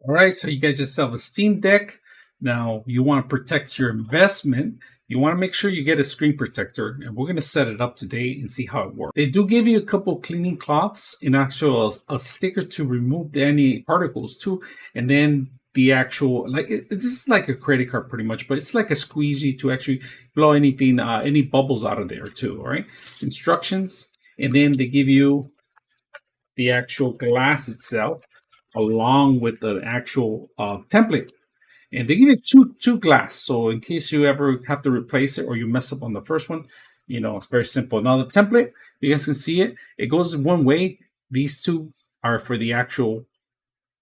All right, so you got yourself a Steam Deck. Now you want to protect your investment. You want to make sure you get a screen protector, and we're going to set it up today and see how it works. They do give you a couple cleaning cloths and actual a sticker to remove any particles too, and then the actual this is like a credit card pretty much, but it's like a squeegee to actually blow anything, any bubbles out of there too. All right, instructions, and then they give you the actual glass itself along with the actual template. And they give you two glass. So in case you ever have to replace it or you mess up on the first one, it's very simple. Now the template, you guys can see it. It goes one way. These two are for the actual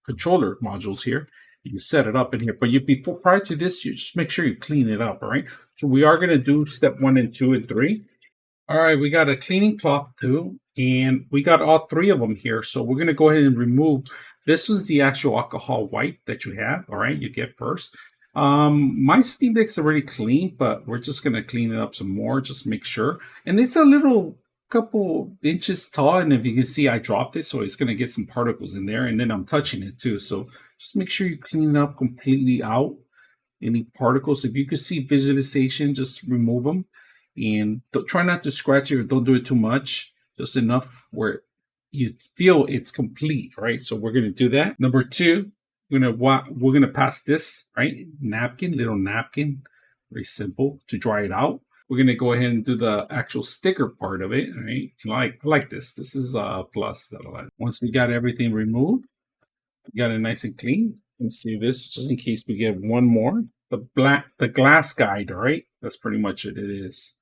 controller modules here. You set it up in here. But prior to this, you just make sure you clean it up. All right. So we are going to do step 1 and 2 and 3. All right, we got a cleaning cloth too, and we got all 3 of them here. So we're going to go ahead and remove. This was the actual alcohol wipe that you have. All right, you get first. My Steam Deck's already clean, but we're just going to clean it up some more, just make sure. And it's a little couple inches tall, and if you can see, I dropped it, so it's going to get some particles in there, and then I'm touching it too. So just make sure you clean it up completely out. Any particles, if you can see visualization, just remove them. And try not to scratch it or don't do it too much, just enough where you feel it's complete, right? So we're going to do that. Number 2, we're going to pass this, right? Little napkin, very simple to dry it out. We're going to go ahead and do the actual sticker part of it, right? I like this. This is a plus that I like. Once we got everything removed, we got it nice and clean. You can see this just in case we get one more. The glass guide, all right? That's pretty much it. It is.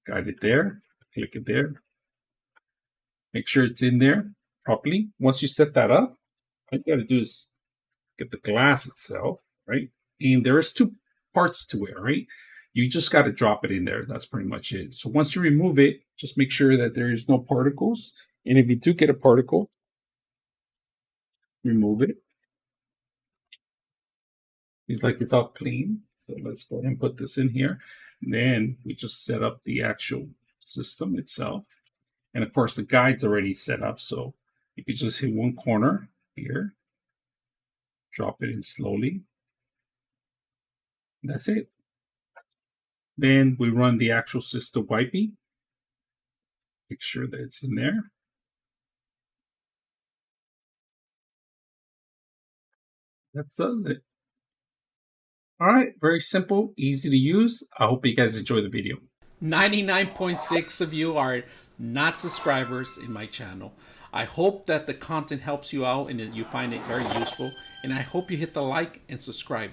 Guide it there, click it there. Make sure it's in there properly. Once you set that up, all you got to do is get the glass itself, right? And there is 2 parts to it, right? You just got to drop it in there. That's pretty much it. So once you remove it, just make sure that there is no particles. And if you do get a particle, remove it. It's like it's all clean. So let's go ahead and put this in here. And then we just set up the actual system itself. And of course, the guide's already set up. So you can just hit one corner here, drop it in slowly. That's it. Then we run the actual system wipey. Make sure that it's in there. That's it. All right, very simple, easy to use. I hope you guys enjoy the video. 99.6 of you are not subscribers in my channel. I hope that the content helps you out and that you find it very useful. And I hope you hit the like and subscribe.